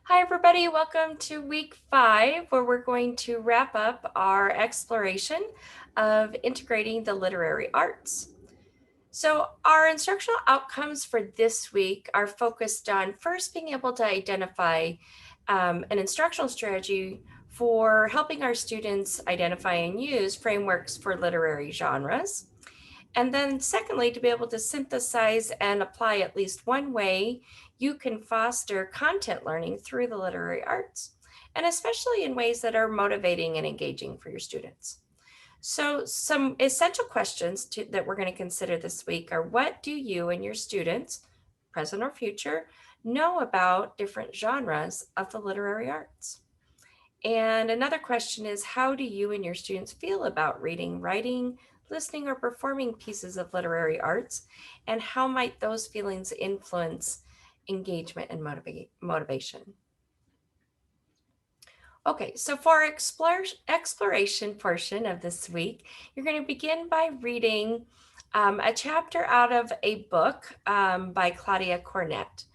Hi, everybody. Welcome to week 5, where we're going to wrap up our exploration of integrating the literary arts. So our instructional outcomes for this week are focused on first being able to identify an instructional strategy for helping our students identify and use frameworks for literary genres. And then secondly, to be able to synthesize and apply at least one way you can foster content learning through the literary arts, and especially in ways that are motivating and engaging for your students. So some essential questions that we're going to consider this week are: what do you and your students, present or future, know about different genres of the literary arts? And another question is, how do you and your students feel about reading, writing, listening, or performing pieces of literary arts? And how might those feelings influence engagement and motivation? Okay, so for our exploration portion of this week, you're going to begin by reading a chapter out of a book by Claudia Cornett.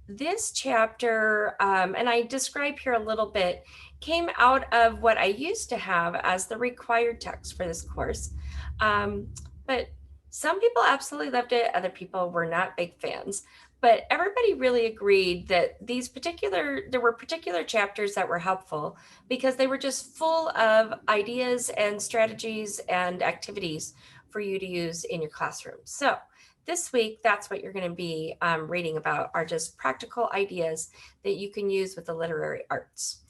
This chapter, and I describe here a little bit, came out of what I used to have as the required text for this course. But some people absolutely loved it, other people were not big fans. But everybody really agreed that there were particular chapters that were helpful because they were just full of ideas and strategies and activities for you to use in your classroom. So this week, that's what you're going to be reading about, are just practical ideas that you can use with the literary arts.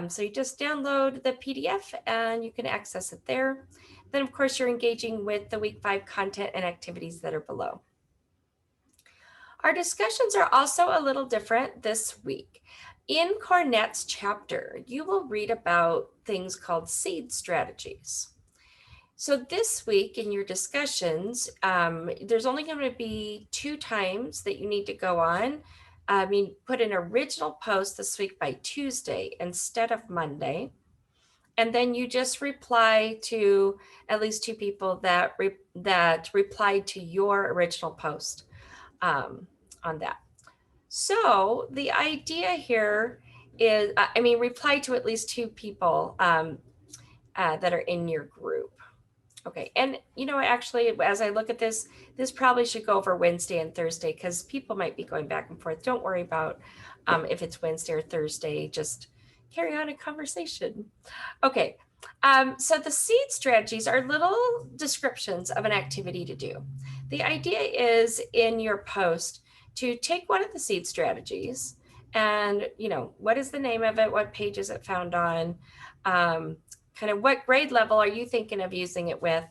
So you just download the PDF and you can access it there. Then, of course, you're engaging with the week 5 content and activities that are below. Our discussions are also a little different this week. In Cornett's chapter, you will read about things called seed strategies. So this week in your discussions, there's only going to be 2 times that you need to go on. Put an original post this week by Tuesday instead of Monday. And then you just reply to at least 2 people that replied to your original post on that. So the idea here is, reply to at least 2 people that are in your group. Okay, and actually, as I look at this probably should go over Wednesday and Thursday because people might be going back and forth. Don't worry about if it's Wednesday or Thursday, just carry on a conversation. Okay, so the seed strategies are little descriptions of an activity to do. The idea is in your post to take one of the seed strategies and, what is the name of it? What page is it found on? Kind of what grade level are you thinking of using it with,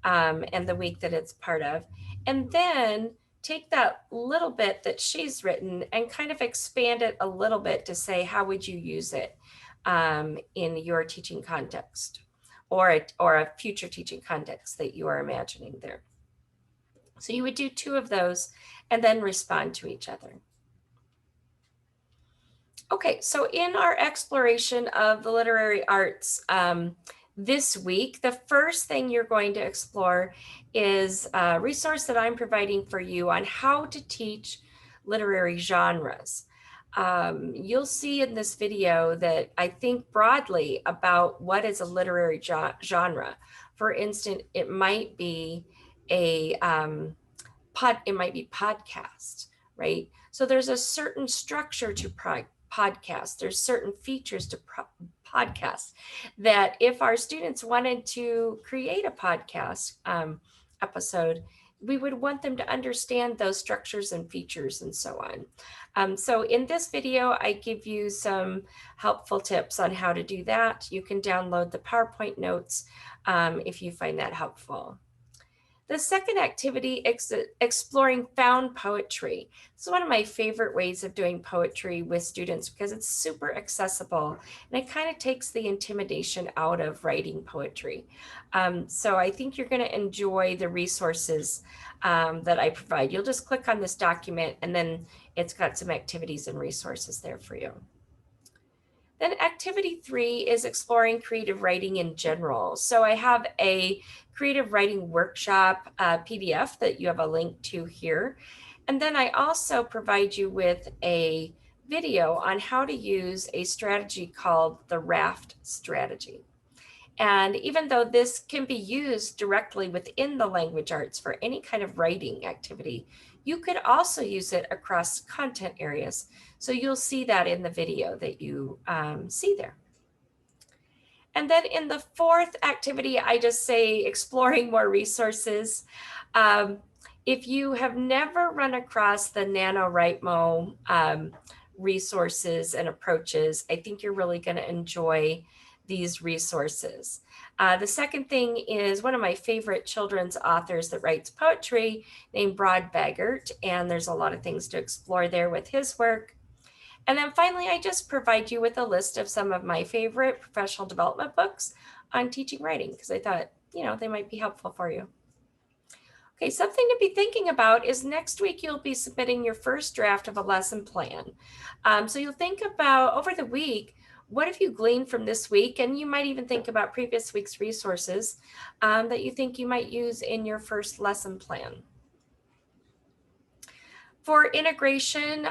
and the week that it's part of. And then take that little bit that she's written and kind of expand it a little bit to say, how would you use it in your teaching context or a future teaching context that you are imagining there. So you would do 2 of those and then respond to each other. Okay, so in our exploration of the literary arts this week, the first thing you're going to explore is a resource that I'm providing for you on how to teach literary genres. You'll see in this video that I think broadly about what is a literary genre. For instance, it might be a podcast, right? So there's a certain structure to podcast. There's certain features to podcast that if our students wanted to create a podcast episode, we would want them to understand those structures and features and so on. So in this video, I give you some helpful tips on how to do that. You can download the PowerPoint notes if you find that helpful. The second activity, exploring found poetry. This is one of my favorite ways of doing poetry with students because it's super accessible and it kind of takes the intimidation out of writing poetry. So I think you're going to enjoy the resources that I provide. You'll just click on this document and then it's got some activities and resources there for you. Then activity 3 is exploring creative writing in general. So I have a creative writing workshop PDF that you have a link to here. And then I also provide you with a video on how to use a strategy called the raft strategy. And even though this can be used directly within the language arts for any kind of writing activity, you could also use it across content areas. So you'll see that in the video that you see there. And then in the fourth activity, I just say exploring more resources. Um, if you have never run across the NaNoWriMo resources and approaches, I think you're really going to enjoy these resources. The second thing is one of my favorite children's authors that writes poetry named Broad Baggart, and there's a lot of things to explore there with his work. And then finally, I just provide you with a list of some of my favorite professional development books on teaching writing because I thought, they might be helpful for you. Okay, something to be thinking about is next week you'll be submitting your first draft of a lesson plan. So you'll think about over the week, what have you gleaned from this week? And you might even think about previous week's resources that you think you might use in your first lesson plan. For integration,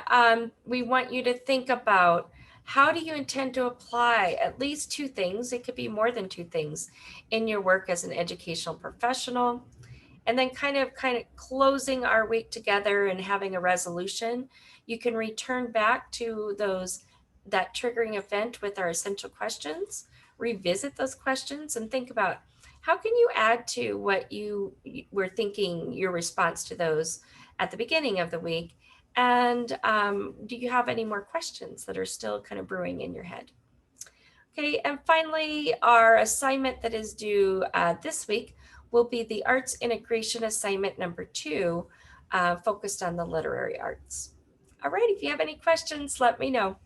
we want you to think about how do you intend to apply at least two things, it could be more than two things, in your work as an educational professional. And then kind of closing our week together and having a resolution, you can return back to that triggering event with our essential questions, revisit those questions and think about how can you add to what you were thinking your response to those at the beginning of the week. And do you have any more questions that are still kind of brewing in your head? Okay, and finally, our assignment that is due this week will be the arts integration assignment number 2, focused on the literary arts. All right, if you have any questions, let me know.